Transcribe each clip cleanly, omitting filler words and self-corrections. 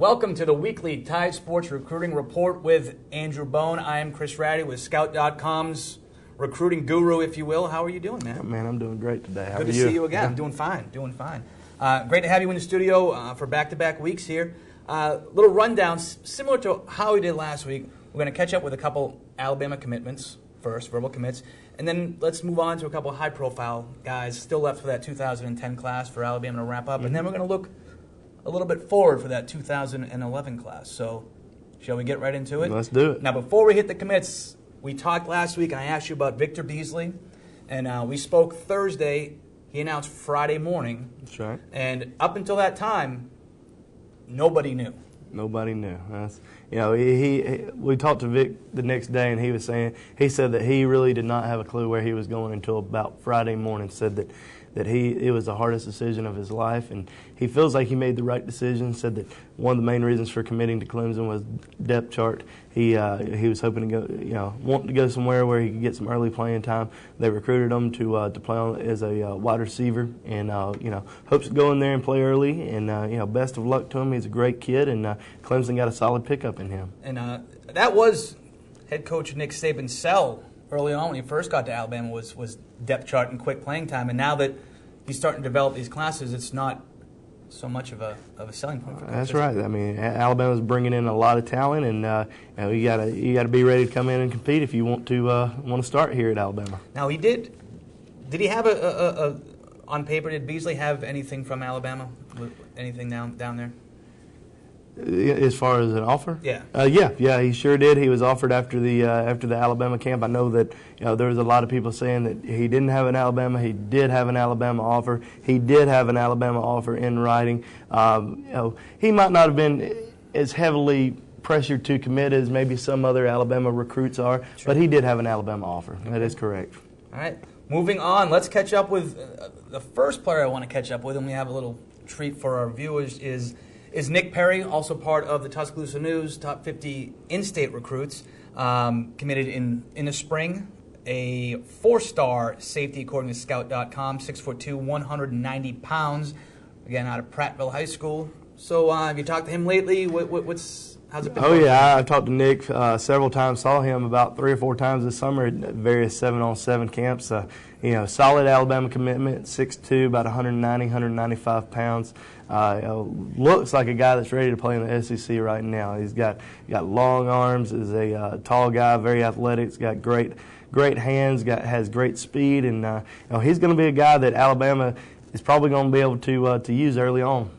Welcome to the weekly Tide Sports Recruiting Report with Andrew Bone. I am Chris Ratty with Scout.com's recruiting guru, if you will. How are you doing, man? Man, I'm doing great today. How Good are to you? see you again. I'm doing fine, great to have you in the studio for back-to-back weeks here. Little rundown, similar to how we did last week. We're going to catch up with a couple Alabama commitments first, verbal commits, and then let's move on to a couple high-profile guys still left for that 2010 class for Alabama to wrap up, and then we're going to look a little bit forward for that 2011 class. So, shall we get right into it? Let's do it. Now, before we hit the commits, we talked last week, and I asked you about Victor Beasley, and we spoke Thursday. He announced Friday morning. That's right. And up until that time, nobody knew. Nobody knew. We talked to Vic the next day, and he said that he really did not have a clue where he was going until about Friday morning. Said that it was the hardest decision of his life, and he feels like he made the right decision. Said that one of the main reasons for committing to Clemson was depth chart. He was hoping to go, wanting to go somewhere where he could get some early playing time. They recruited him to play on as a wide receiver, and hopes to go in there and play early. And best of luck to him. He's a great kid, and Clemson got a solid pickup in him. And that was head coach Nick Saban's sell early on when he first got to Alabama was depth chart and quick playing time. And now that he's starting to develop these classes, it's not so much of a selling point for Coach. That's right. I mean, Alabama's bringing in a lot of talent, and you gotta be ready to come in and compete if you want to start here at Alabama. Now did he have on paper? Did Beasley have anything from Alabama? Anything down there? As far as an offer? Yeah. He sure did. He was offered after the Alabama camp. I know that there was a lot of people saying that he didn't have an Alabama. He did have an Alabama offer. He did have an Alabama offer in writing. He might not have been as heavily pressured to commit as maybe some other Alabama recruits are, sure, but he did have an Alabama offer. Okay. That is correct. All right. Moving on, let's catch up with the first player I want to catch up with, and we have a little treat for our viewers, is Nick Perry, also part of the Tuscaloosa News top 50 in-state recruits, committed in the spring. A 4-star safety, according to Scout.com, 6'2", 190 pounds. Again, out of Prattville High School. So, have you talked to him lately? How's it been? Oh yeah, I've talked to Nick several times. Saw him about 3 or 4 times this summer at various 7-on-7 camps. Solid Alabama commitment, 6'2", about 190, 195 pounds. Looks like a guy that's ready to play in the SEC right now. He's got long arms, is a tall guy, very athletic. He's got great hands, has great speed, and he's going to be a guy that Alabama is probably going to be able to use early on.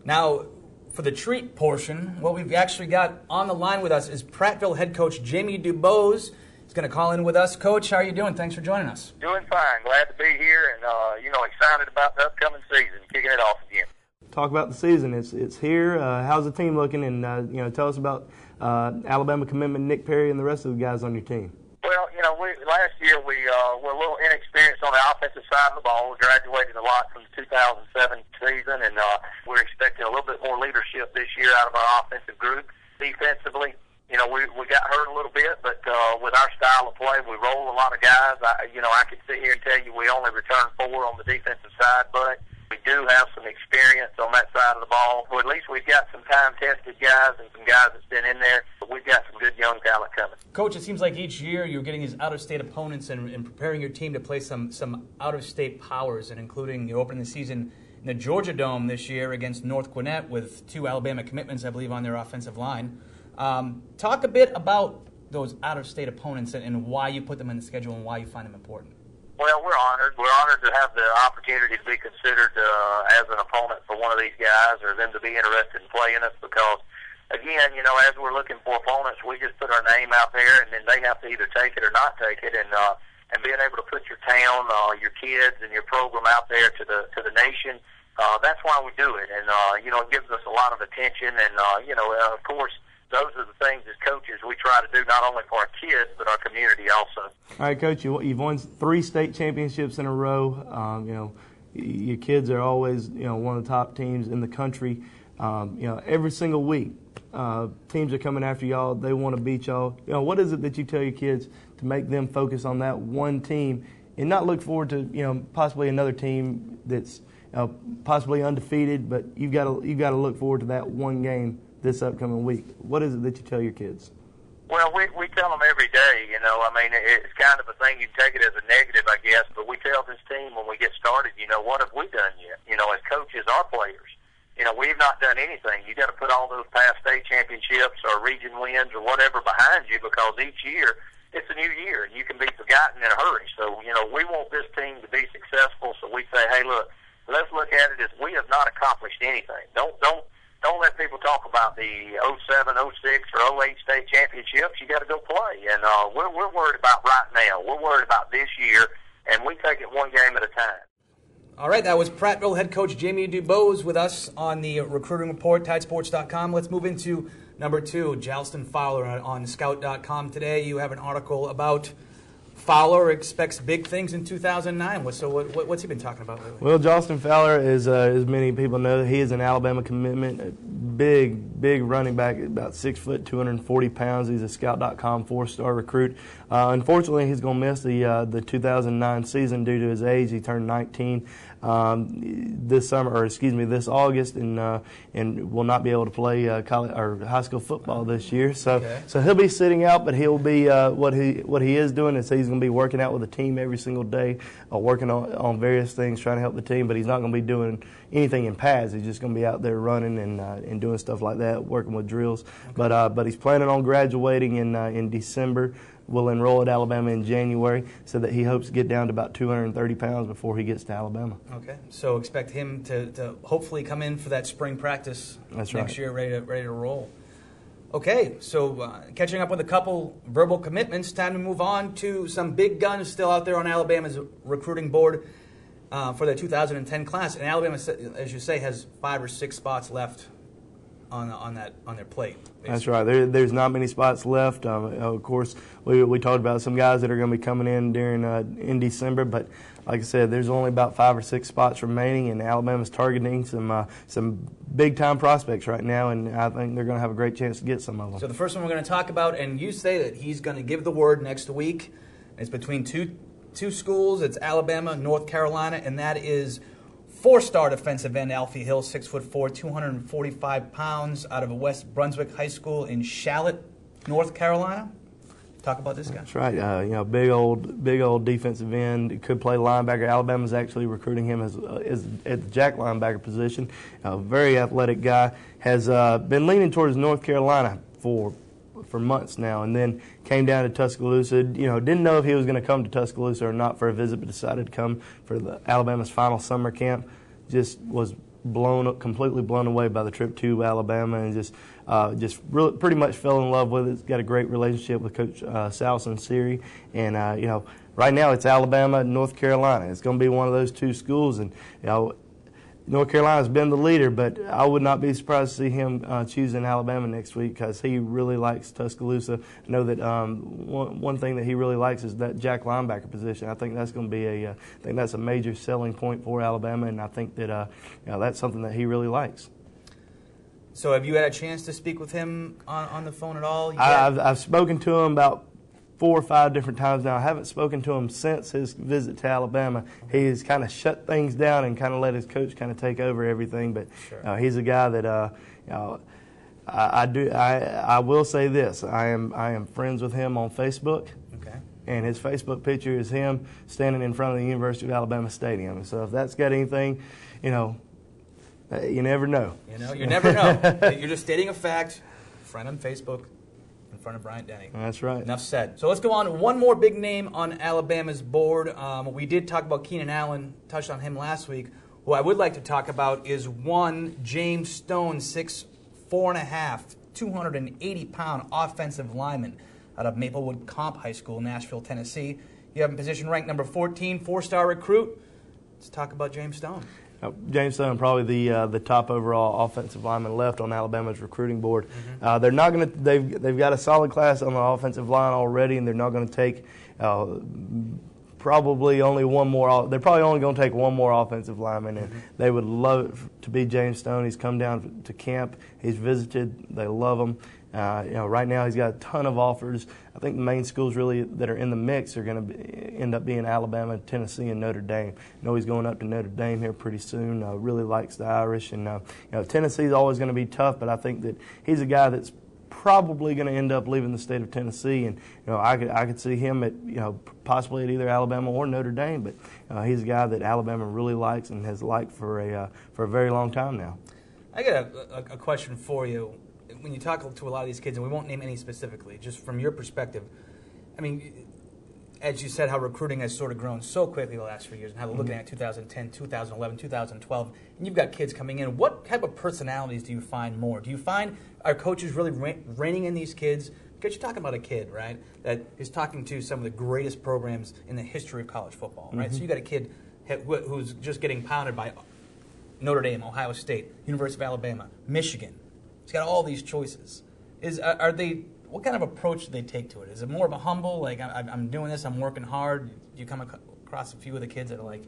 Now, for the treat portion, what we've actually got on the line with us is Prattville head coach Jamie DuBose. He's going to call in with us. Coach, how are you doing? Thanks for joining us. Doing fine. Glad to be here, and excited about the upcoming season, kicking it off again. Talk about the season. It's here. How's the team looking? And tell us about Alabama commitment Nick Perry and the rest of the guys on your team. Well, last year we were a little inexperienced on the offensive side of the ball. We graduated a lot from the 2007 season, and we're expecting a little bit more leadership this year out of our offensive group. Defensively, we got hurt a little bit, but with our style of play, we roll a lot of guys. I could sit here and tell you we only returned 4 on the defensive side, but we do have some experience on that side of the ball. Or at least we've got some time-tested guys and some guys that's been in there. But we've got some good young talent coming. Coach, it seems like each year you're getting these out-of-state opponents and preparing your team to play some out-of-state powers, and including you're opening the season in the Georgia Dome this year against North Gwinnett with 2 Alabama commitments, I believe, on their offensive line. Talk a bit about those out-of-state opponents and why you put them in the schedule and why you find them important. Well, we're honored. We're honored to have the opportunity to be considered as an opponent for one of these guys, or them to be interested in playing us, because, again, as we're looking for opponents, we just put our name out there, and then they have to either take it or not take it, and being able to put your town, your kids, and your program out there to the nation, that's why we do it. And, it gives us a lot of attention, and, of course, those are the things as coaches we try to do, not only for our kids, but our community also. All right, Coach, you've won 3 state championships in a row. Your kids are always, one of the top teams in the country. Every single week, teams are coming after y'all. They want to beat y'all. What is it that you tell your kids to make them focus on that one team and not look forward to, possibly another team that's possibly undefeated, but you've got to look forward to that one game this upcoming week. What is it that you tell your kids? Well, we tell them every day, you know. I mean, it's kind of a thing, you take it as a negative, I guess, but we tell this team when we get started, you know, what have we done yet? You know, as coaches, our players, you know, we've not done anything. You got to put all those past state championships or region wins or whatever behind you, because each year it's a new year and you can be forgotten in a hurry. So, you know, we want this team to be successful, so we say, hey, look, let's look at it as we have not accomplished anything. Don't let people talk about the 07, 06, or 08 state championships. You got to go play. And we're worried about right now. We're worried about this year, and we take it one game at a time. All right, that was Prattville head coach Jamie DuBose with us on the Recruiting Report, TideSports.com. Let's move into number 2, Jalston Fowler on Scout.com. Today you have an article about Fowler expects big things in 2009. So what's he been talking about lately? Well, Jalston Fowler, as many people know, he is an Alabama commitment, a big running back, about 6 foot, 240 pounds. He's a Scout.com 4-star recruit. Unfortunately, he's going to miss the 2009 season due to his age. He turned 19 this August, and will not be able to play college or high school football this year. So he'll be sitting out, but he'll be what he is doing is he's going to be working out with the team every single day, working on various things, trying to help the team. But he's not going to be doing anything in pads. He's just going to be out there running and doing stuff like that, working with drills. Okay. But he's planning on graduating in December. Will enroll at Alabama in January, so that he hopes to get down to about 230 pounds before he gets to Alabama. Okay, so expect him to hopefully come in for that spring practice next year, ready to roll. Okay, so catching up with a couple verbal commitments, time to move on to some big guns still out there on Alabama's recruiting board for the 2010 class. And Alabama, as you say, has 5 or 6 spots left on their plate. Basically. That's right. There's not many spots left. Of course, we talked about some guys that are going to be coming in in December, but like I said, there's only about 5 or 6 spots remaining, and Alabama's targeting some big time prospects right now, and I think they're going to have a great chance to get some of them. So the first one we're going to talk about, and you say that he's going to give the word next week. It's between two schools. It's Alabama, North Carolina, and that is 4-star defensive end Alfie Hill, 6'4", 245 pounds, out of a West Brunswick High School in Charlotte, North Carolina. Talk about this guy. That's right. Big old defensive end. He could play linebacker. Alabama's actually recruiting him as at the jack linebacker position. Very athletic guy. Has been leaning towards North Carolina for months now, and then came down to Tuscaloosa. Didn't know if he was going to come to Tuscaloosa or not for a visit, but decided to come for Alabama's final summer camp. Just was completely blown away by the trip to Alabama, and just really pretty much fell in love with it. He's got a great relationship with Coach Sal Sunseri, and right now it's Alabama and North Carolina. It's going to be one of those 2 schools, and North Carolina's been the leader, but I would not be surprised to see him choosing Alabama next week, because he really likes Tuscaloosa. I know that one thing that he really likes is that jack linebacker position. I think that's going to be that's a major selling point for Alabama, and I think that that's something that he really likes. So have you had a chance to speak with him on the phone at all yet? I've spoken to him about 4 or 5 different times now. I haven't spoken to him since his visit to Alabama. He's kind of shut things down and kind of let his coach kind of take over everything. But sure. He's a guy that I will say this: I am friends with him on Facebook. Okay. And his Facebook picture is him standing in front of the University of Alabama Stadium. So if that's got anything, you never know. You never know. You're just stating a fact. Friend on Facebook. In front of Bryant Denny. That's right. Enough said. So let's go on. One more big name on Alabama's board. We did talk about Keenan Allen, touched on him last week. Who I would like to talk about is one James Stone, 6'4.5", 280-pound offensive lineman out of Maplewood Comp High School, Nashville, Tennessee. You have him position ranked number 14, 4-star recruit. Let's talk about James Stone. James Stone, probably the top overall offensive lineman left on Alabama's recruiting board. Mm-hmm. They're not going to. They've got a solid class on the offensive line already, and they're not going to take probably only one more. They're probably only going to take one more offensive lineman, and they would love it to be James Stone. He's come down to camp. He's visited. They love him. Right now he's got a ton of offers. I think the main schools really that are in the mix are going to end up being Alabama, Tennessee, and Notre Dame. He's going up to Notre Dame here pretty soon. Really likes the Irish, and Tennessee's always going to be tough, but I think that he's a guy that's probably going to end up leaving the state of Tennessee, and I could see him at possibly at either Alabama or Notre Dame. But he's a guy that Alabama really likes and has liked for a very long time now. I got a question for you. When you talk to a lot of these kids, and we won't name any specifically, just from your perspective, I mean, as you said, how recruiting has sort of grown so quickly the last few years, and how they're looking at 2010, 2011, 2012, and you've got kids coming in. What type of personalities do you find more? Do you find our coaches really reining in these kids? Because you're talking about a kid, right, that is talking to some of the greatest programs in the history of college football, right? So you got a kid who's just getting pounded by Notre Dame, Ohio State, University of Alabama, Michigan. He's got all these choices. What kind of approach do they take to it? Is it more of a humble, like, I'm doing this, I'm working hard? Do you come across a few of the kids that are like,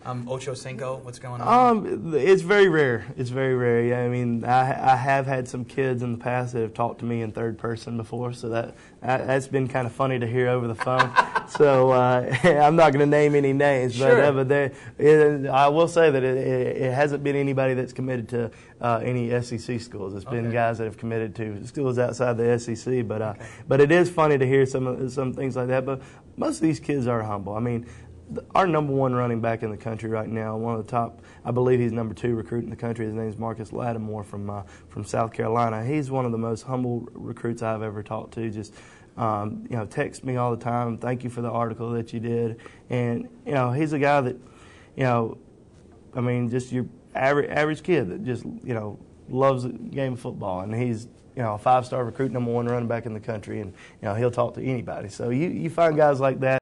Ocho Cinco, what's going on? It's very rare. It's very rare. Yeah, I mean, I have had some kids in the past that have talked to me in third person before, so that's been kind of funny to hear over the phone. So I'm not going to name any names, sure. but I will say that it hasn't been anybody that's committed to any SEC schools. It's been guys that have committed to schools outside the SEC. But it is funny to hear some things like that. But most of these kids are humble. I mean, our number one running back in the country right now, one of the top, I believe he's number 2 recruit in the country. His name's Marcus Lattimore from South Carolina. He's one of the most humble recruits I've ever talked to. Just text me all the time. Thank you for the article that you did. And he's a guy that, just your average kid that just loves the game of football, and he's a 5-star recruit, number 1 running back in the country, and he'll talk to anybody. So you find guys like that.